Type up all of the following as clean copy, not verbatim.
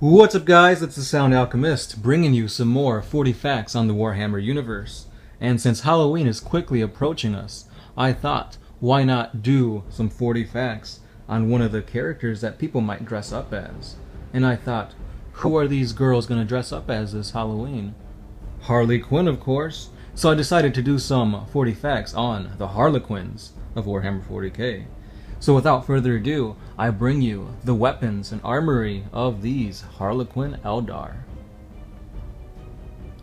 What's up guys, it's the Sound Alchemist, bringing you some more 40 facts on the Warhammer universe. And since Halloween is quickly approaching us, I thought, why not do some 40 facts on one of the characters that people might dress up as. And I thought, who are these girls going to dress up as this Halloween? Harley Quinn, of course. So I decided to do some 40 facts on the Harlequins of Warhammer 40k. So without further ado, I bring you the weapons and armory of these Harlequin Eldar.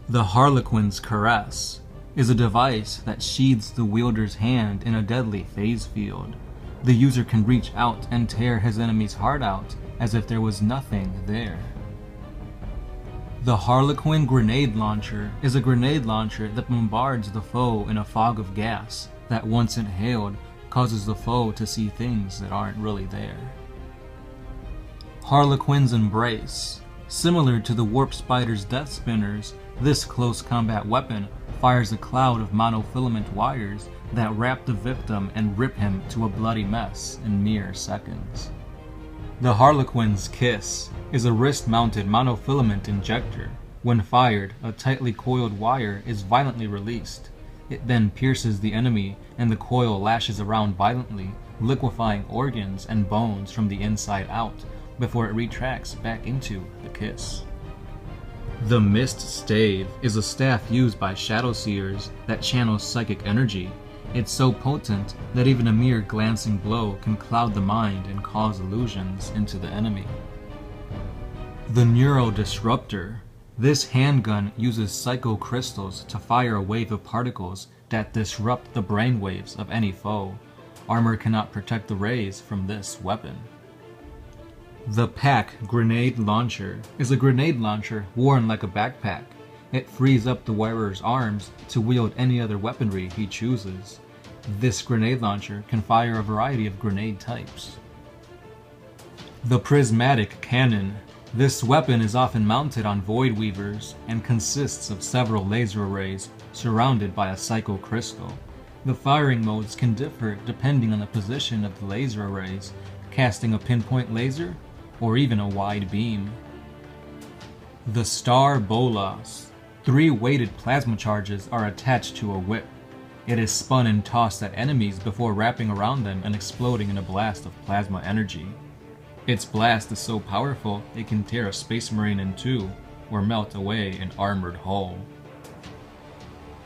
The Harlequin's Caress is a device that sheathes the wielder's hand in a deadly phase field. The user can reach out and tear his enemy's heart out as if there was nothing there. The Harlequin Grenade Launcher is a grenade launcher that bombards the foe in a fog of gas that, once inhaled, causes the foe to see things that aren't really there. Harlequin's Embrace. Similar to the Warp Spider's Death Spinners, this close combat weapon fires a cloud of monofilament wires that wrap the victim and rip him to a bloody mess in mere seconds. The Harlequin's Kiss is a wrist-mounted monofilament injector. When fired, a tightly coiled wire is violently released. It then pierces the enemy, and the coil lashes around violently, liquefying organs and bones from the inside out, before it retracts back into the kiss. The Mist Stave is a staff used by Shadow Seers that channels psychic energy. It's so potent that even a mere glancing blow can cloud the mind and cause illusions into the enemy. The Neuro Disruptor. This handgun uses psycho crystals to fire a wave of particles that disrupt the brainwaves of any foe. Armor cannot protect the rays from this weapon. The Pack Grenade Launcher is a grenade launcher worn like a backpack. It frees up the wearer's arms to wield any other weaponry he chooses. This grenade launcher can fire a variety of grenade types. The Prismatic Cannon. This weapon is often mounted on Void Weavers and consists of several laser arrays surrounded by a psycho crystal. The firing modes can differ depending on the position of the laser arrays, casting a pinpoint laser or even a wide beam. The Star Bolas. 3 weighted plasma charges are attached to a whip. It is spun and tossed at enemies before wrapping around them and exploding in a blast of plasma energy. Its blast is so powerful it can tear a Space Marine in two or melt away an armored hull.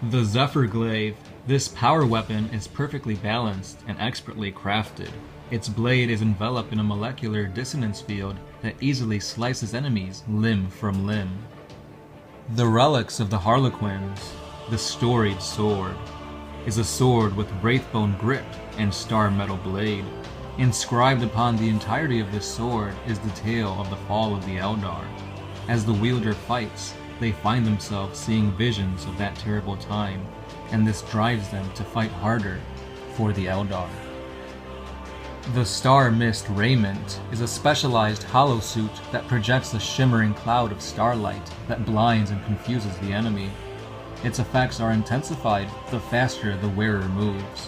The Zephyr Glaive. This power weapon is perfectly balanced and expertly crafted. Its blade is enveloped in a molecular dissonance field that easily slices enemies limb from limb. The Relics of the Harlequins. The Storied Sword is a sword with wraithbone grip and star metal blade. Inscribed upon the entirety of this sword is the tale of the fall of the Eldar. As the wielder fights, they find themselves seeing visions of that terrible time, and this drives them to fight harder for the Eldar. The Star Mist Raiment is a specialized hollow suit that projects a shimmering cloud of starlight that blinds and confuses the enemy. Its effects are intensified the faster the wearer moves.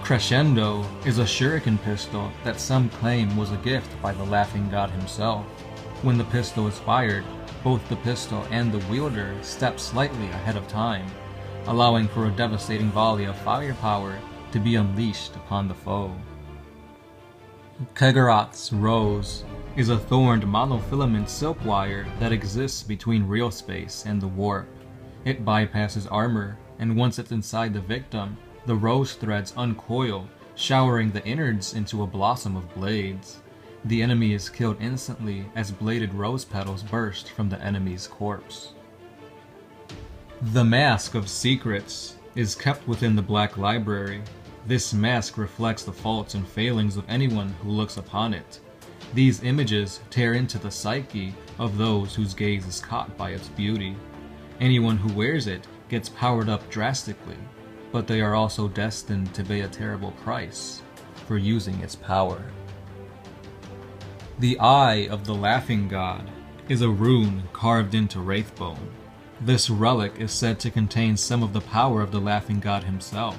Crescendo is a shuriken pistol that some claim was a gift by the Laughing God himself. When the pistol is fired, both the pistol and the wielder step slightly ahead of time, allowing for a devastating volley of firepower to be unleashed upon the foe. Kegarath's Rose is a thorned monofilament silk wire that exists between real space and the warp. It bypasses armor, and once it's inside the victim, the rose threads uncoil, showering the innards into a blossom of blades. The enemy is killed instantly as bladed rose petals burst from the enemy's corpse. The Mask of Secrets is kept within the Black Library. This mask reflects the faults and failings of anyone who looks upon it. These images tear into the psyche of those whose gaze is caught by its beauty. Anyone who wears it gets powered up drastically, but they are also destined to pay a terrible price for using its power. The Eye of the Laughing God is a rune carved into wraithbone. This relic is said to contain some of the power of the Laughing God himself.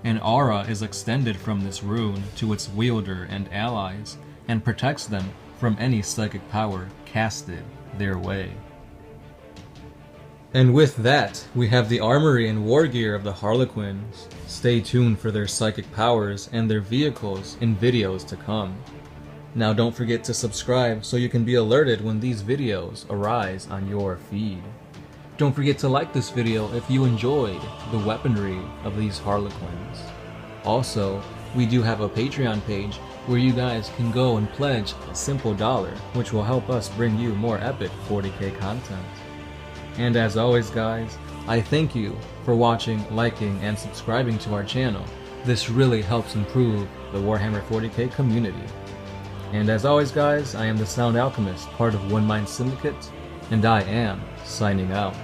An aura is extended from this rune to its wielder and allies, and protects them from any psychic power casted their way. And with that, we have the armory and wargear of the Harlequins. Stay tuned for their psychic powers and their vehicles in videos to come. Now don't forget to subscribe so you can be alerted when these videos arise on your feed. Don't forget to like this video if you enjoyed the weaponry of these Harlequins. Also, we do have a Patreon page where you guys can go and pledge a simple $1, which will help us bring you more epic 40k content. And as always guys, I thank you for watching, liking, and subscribing to our channel. This really helps improve the Warhammer 40k community. And as always guys, I am the Sound Alchemist, part of One Mind Syndicate, and I am signing out.